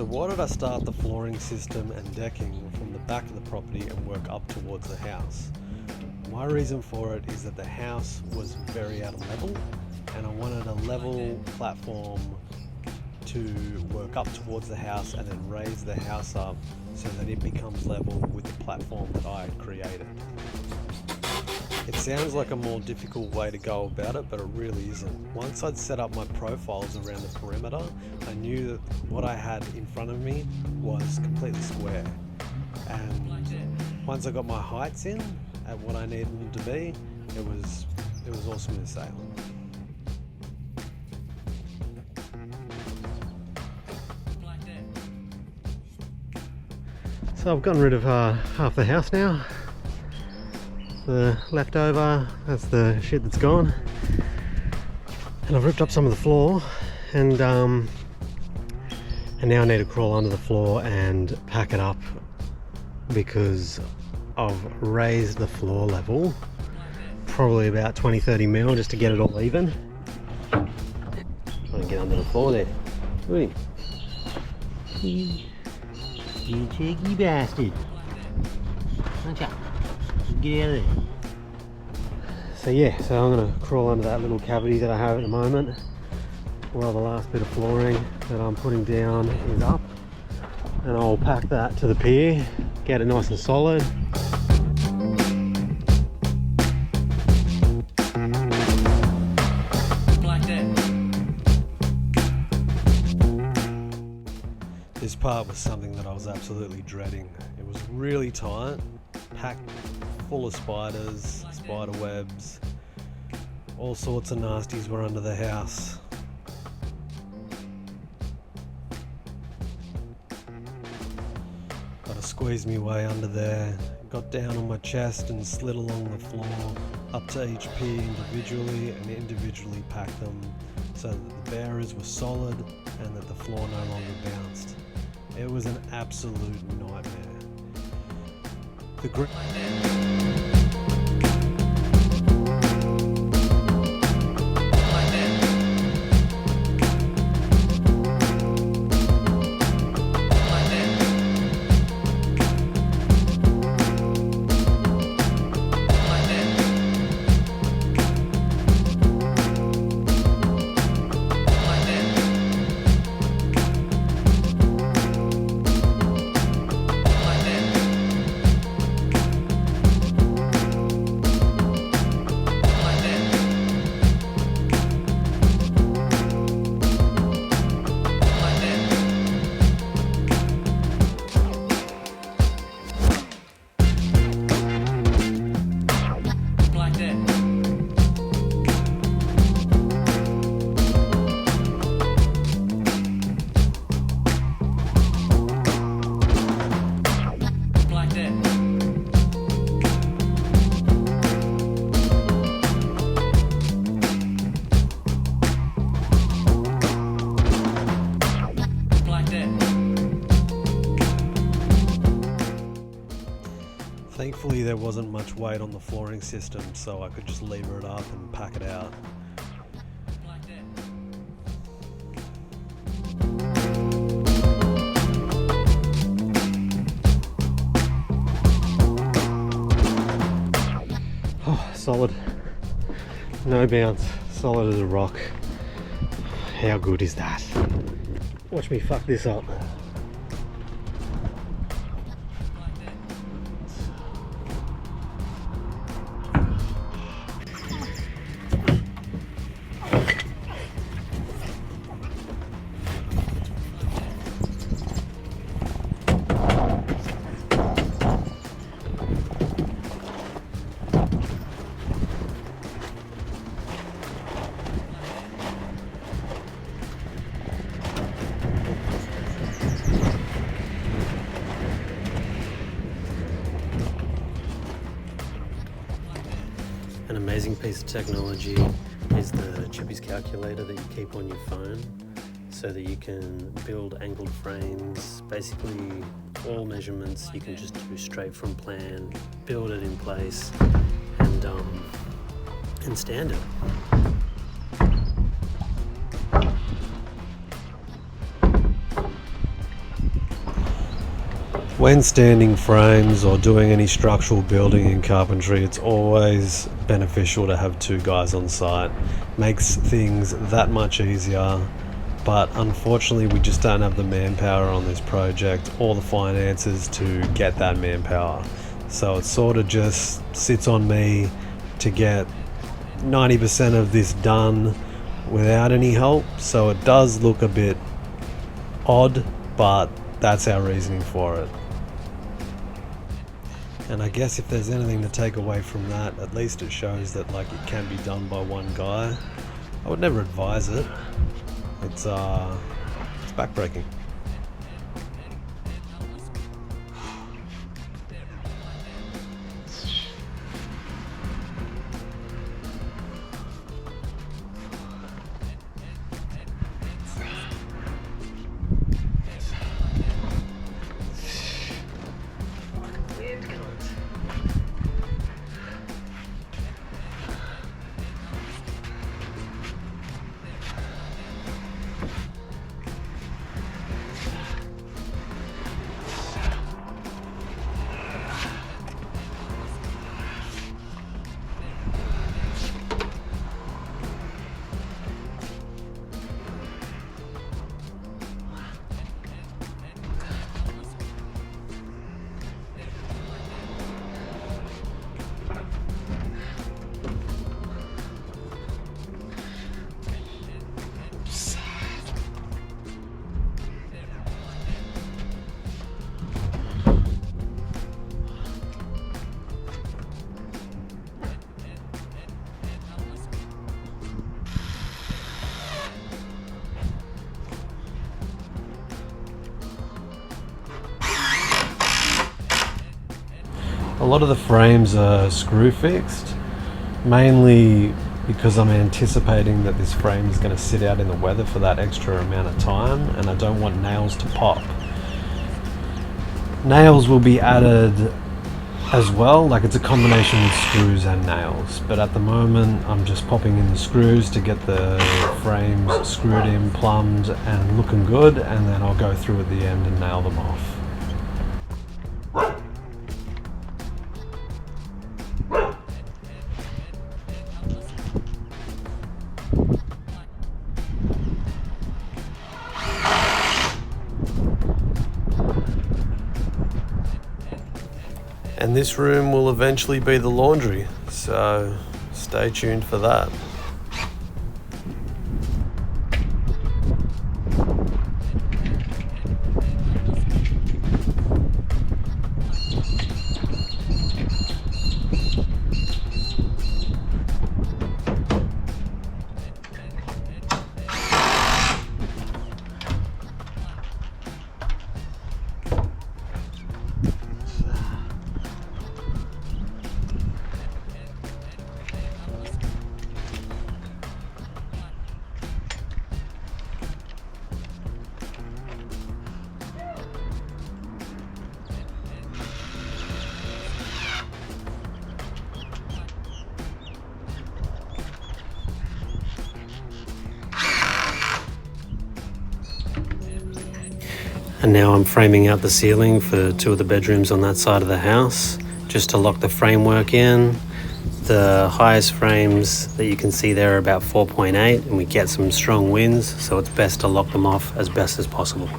So why did I start the flooring system and decking from the back of the property and work up towards the house? My reason for it is that the house was very out of level and I wanted a level platform to work up towards the house and then raise the house up so that it becomes level with the platform that I had created. It sounds like a more difficult way to go about it, but it really isn't. Once I'd set up my profiles around the perimeter, I knew that what I had in front of me was completely square. And once I got my heights in at what I needed them to be, it was all smooth sailing. So I've gotten rid of half the house now. The leftover, that's the shit that's gone. And I've ripped up some of the floor and now I need to crawl under the floor and pack it up because I've raised the floor level probably about 20-30 mil just to get it all even. Trying to get under the floor there. Look at him. You cheeky bastard. Get out of there. So yeah, so I'm going to crawl under that little cavity that I have at the moment while the last bit of flooring that I'm putting down is up, and I'll pack that to the pier, get it nice and solid. This part was something that I was absolutely dreading. It was really tight, packed full of spiders, spider webs, all sorts of nasties were under the house. Got to squeeze me way under there, got down on my chest and slid along the floor up to each pier individually and individually packed them so that the bearers were solid and that the floor no longer bounced. It was an absolute nightmare. Thankfully there wasn't much weight on the flooring system, so I could just lever it up and pack it out. Oh, solid. No bounce. Solid as a rock. How good is that? Watch me fuck this up. An amazing piece of technology is the Chippy's calculator that you keep on your phone so that you can build angled frames. Basically all measurements you can just do straight from plan, build it in place and stand it. When standing frames or doing any structural building in carpentry, it's always beneficial to have two guys on site. Makes things that much easier, but unfortunately we just don't have the manpower on this project or the finances to get that manpower. So it sort of just sits on me to get 90% of this done without any help. So it does look a bit odd, but that's our reasoning for it. And I guess if there's anything to take away from that, at least it shows that like it can be done by one guy. I would never advise it. It's backbreaking. A lot of the frames are screw fixed, mainly because I'm anticipating that this frame is going to sit out in the weather for that extra amount of time, and I don't want nails to pop. Nails will be added as well, like it's a combination with screws and nails, but at the moment I'm just popping in the screws to get the frames screwed in, plumbed and looking good, and then I'll go through at the end and nail them off. And this room will eventually be the laundry, so stay tuned for that. And now I'm framing out the ceiling for two of the bedrooms on that side of the house, just to lock the framework in. The highest frames that you can see there are about 4.8, and we get some strong winds, so it's best to lock them off as best as possible.